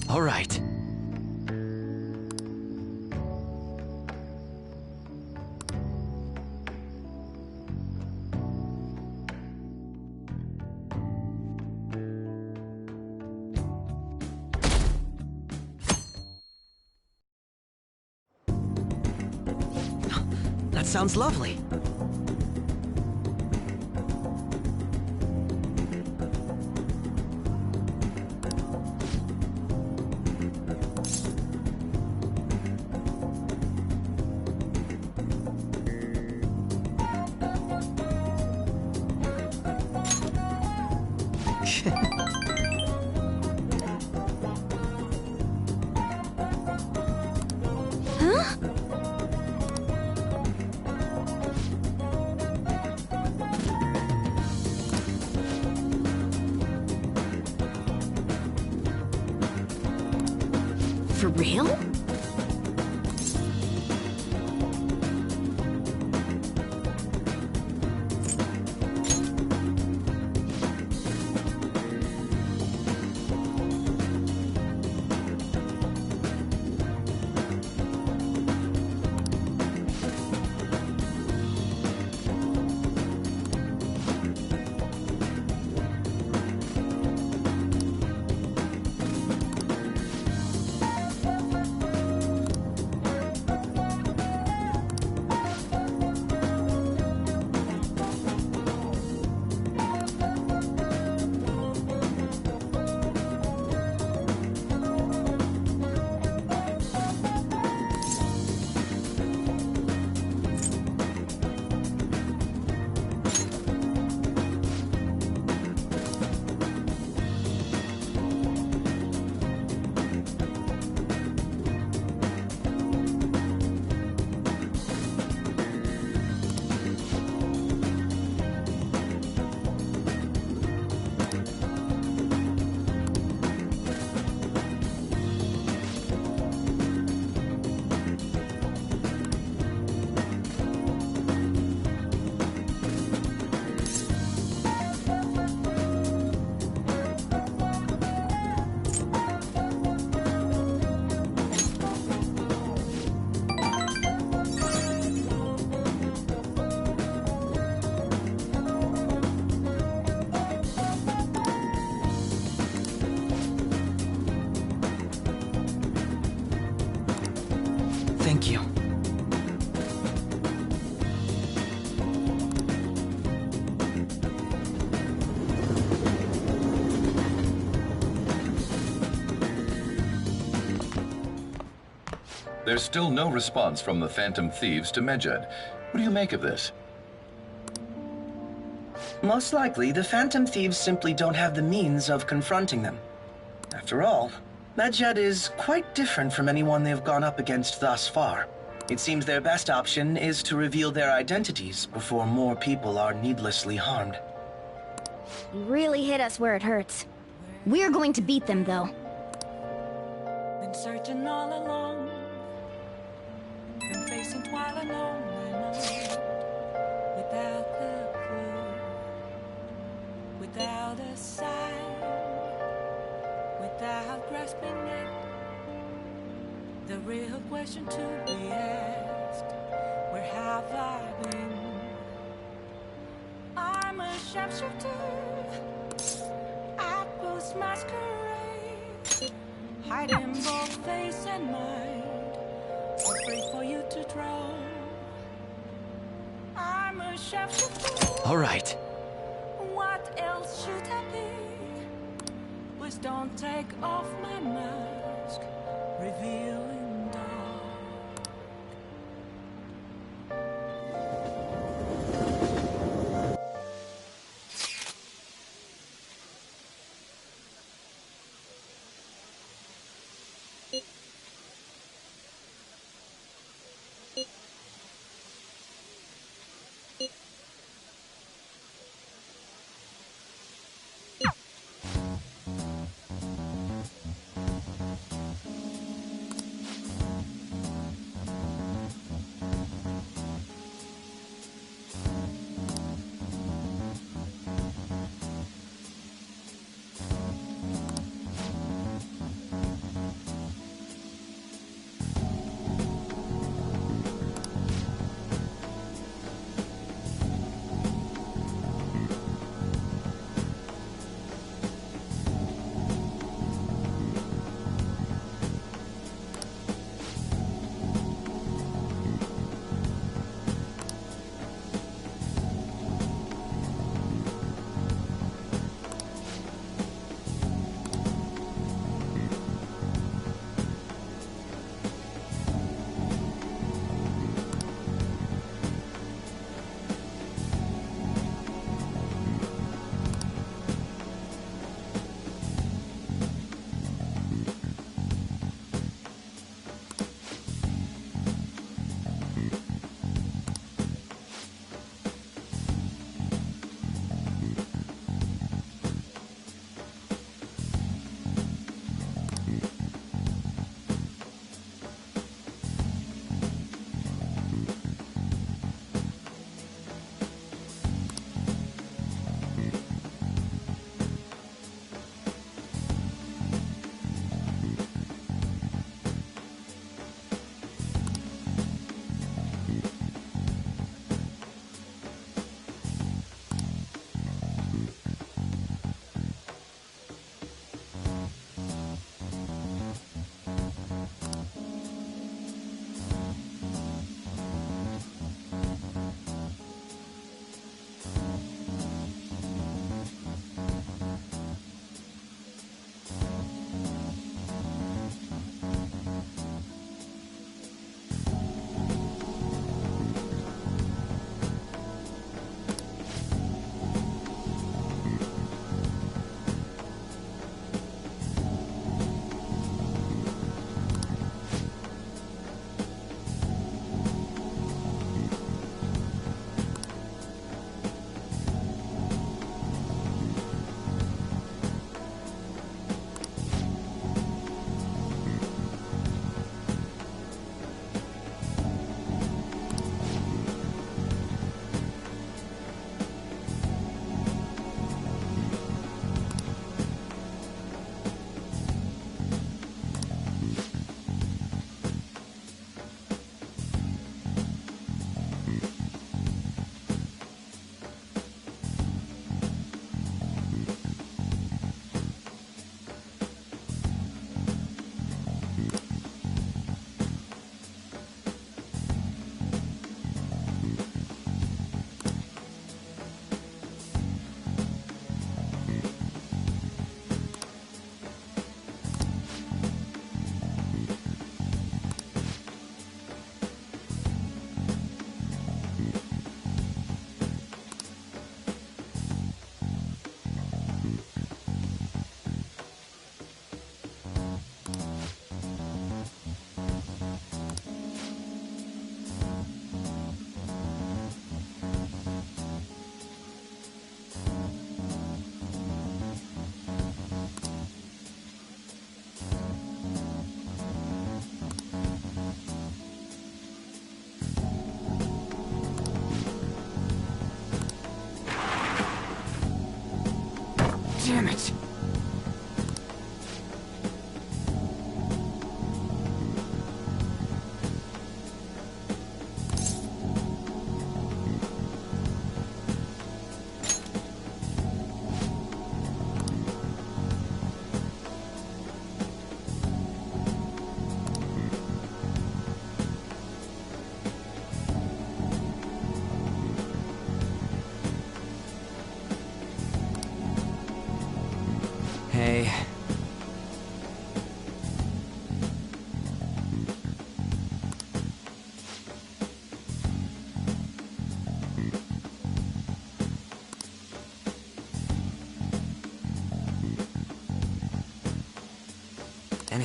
All right. That sounds lovely. For real? Thank you. There's still no response from the Phantom Thieves to Medjed. What do you make of this? Most likely, the Phantom Thieves simply don't have the means of confronting them. After all, Medjed is quite different from anyone they've gone up against thus far. It seems their best option is to reveal their identities before more people are needlessly harmed. You really hit us where it hurts. We're going to beat them, though. Been searching all along, been facing twilight alone and on, without the clue, without a sign, without grasping it. The real question to be asked: where have I been? I'm a sharpshooter at Post Masquerade, hiding both face and mind, afraid for you to draw. I'm a sharpshooter. All right. What else should I be? Please don't take off my mask, revealing dark.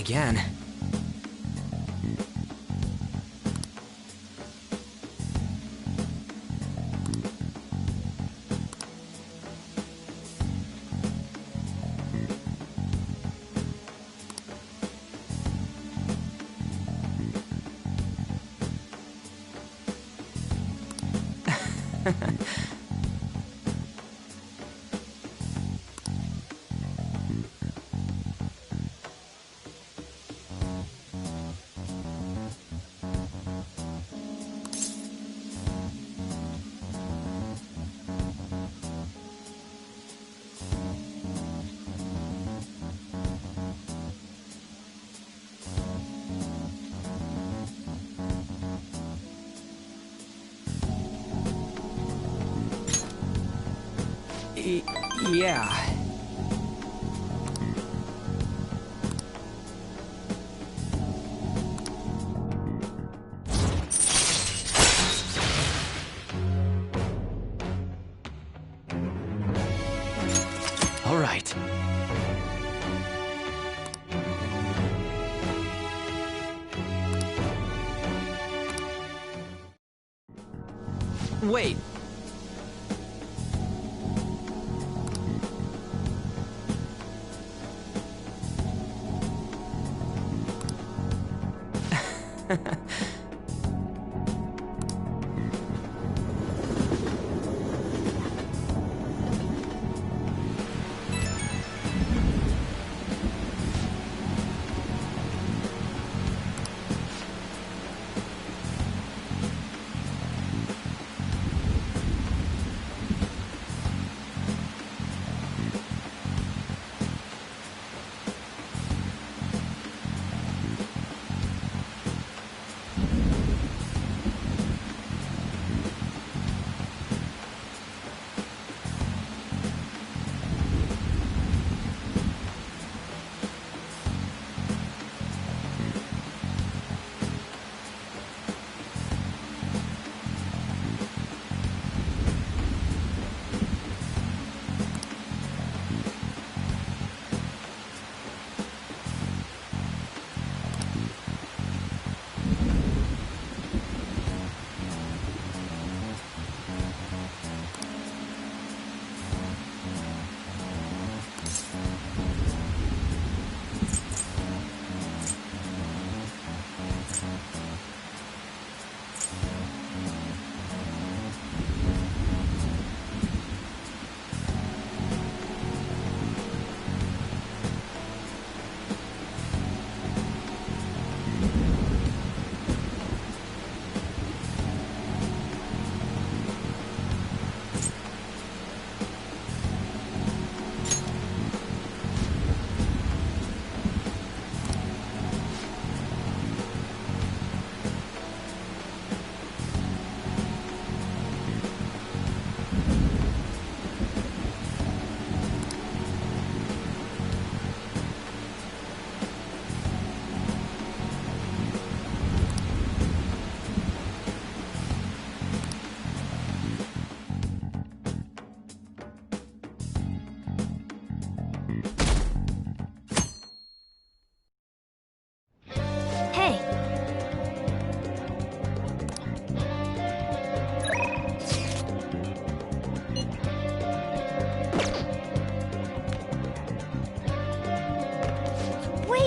again. Yeah. All right. Wait.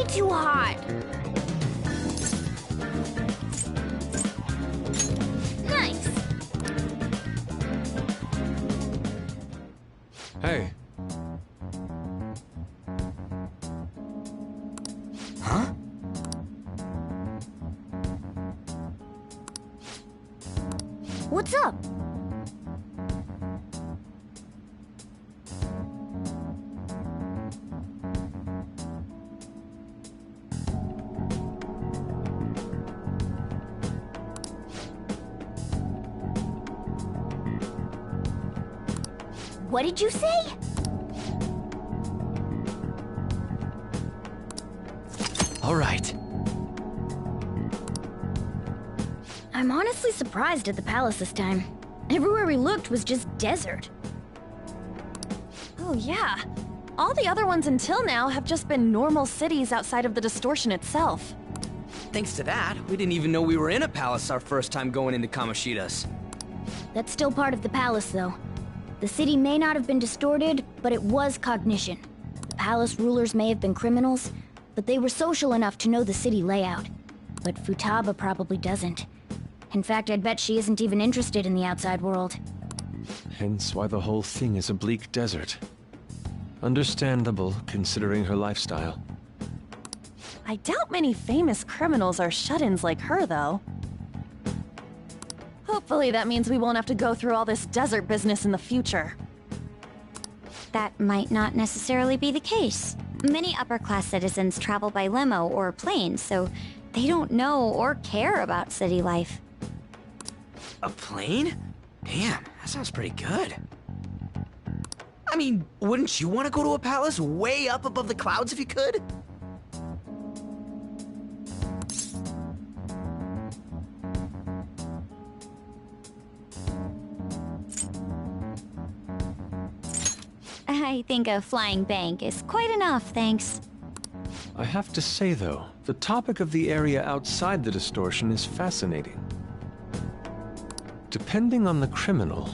Too hot. Nice. Hey. Huh? What's up? What did you say? All right. I'm honestly surprised at the palace this time. Everywhere we looked was just desert. Oh yeah. All the other ones until now have just been normal cities outside of the distortion itself. Thanks to that, we didn't even know we were in a palace our first time going into Kamoshida's. That's still part of the palace, though. The city may not have been distorted, but it was cognition. The palace rulers may have been criminals, but they were social enough to know the city layout. But Futaba probably doesn't. In fact, I'd bet she isn't even interested in the outside world. Hence why the whole thing is a bleak desert. Understandable, considering her lifestyle. I doubt many famous criminals are shut-ins like her, though. Hopefully that means we won't have to go through all this desert business in the future. That might not necessarily be the case. Many upper-class citizens travel by limo or plane, so they don't know or care about city life. A plane? Damn, that sounds pretty good. I mean, wouldn't you want to go to a palace way up above the clouds if you could? I think a flying bank is quite enough, thanks. I have to say, though, the topic of the area outside the distortion is fascinating. Depending on the criminal,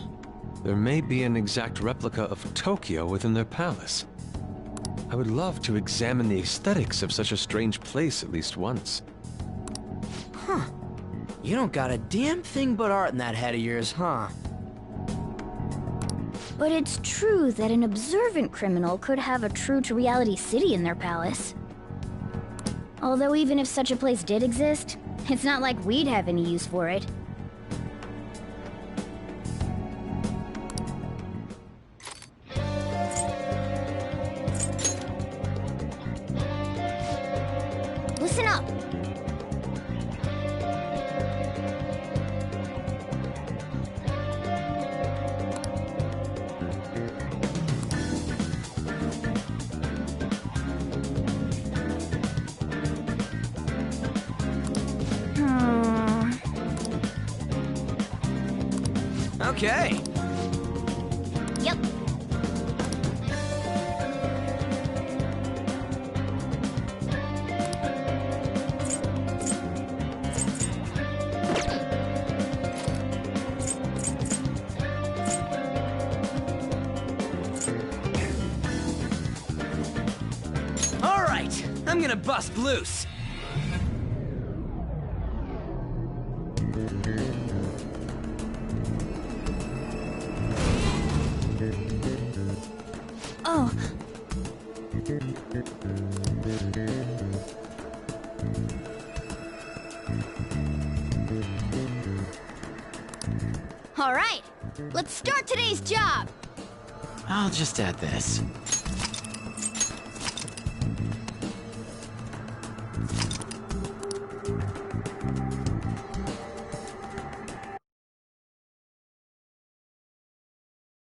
there may be an exact replica of Tokyo within their palace. I would love to examine the aesthetics of such a strange place at least once. Huh. You don't got a damn thing but art in that head of yours, huh? But it's true that an observant criminal could have a true-to-reality city in their palace. Although even if such a place did exist, it's not like we'd have any use for it. Listen up! Okay. Yep. All right, I'm gonna bust loose. Oh. All right, let's start today's job. I'll just add this.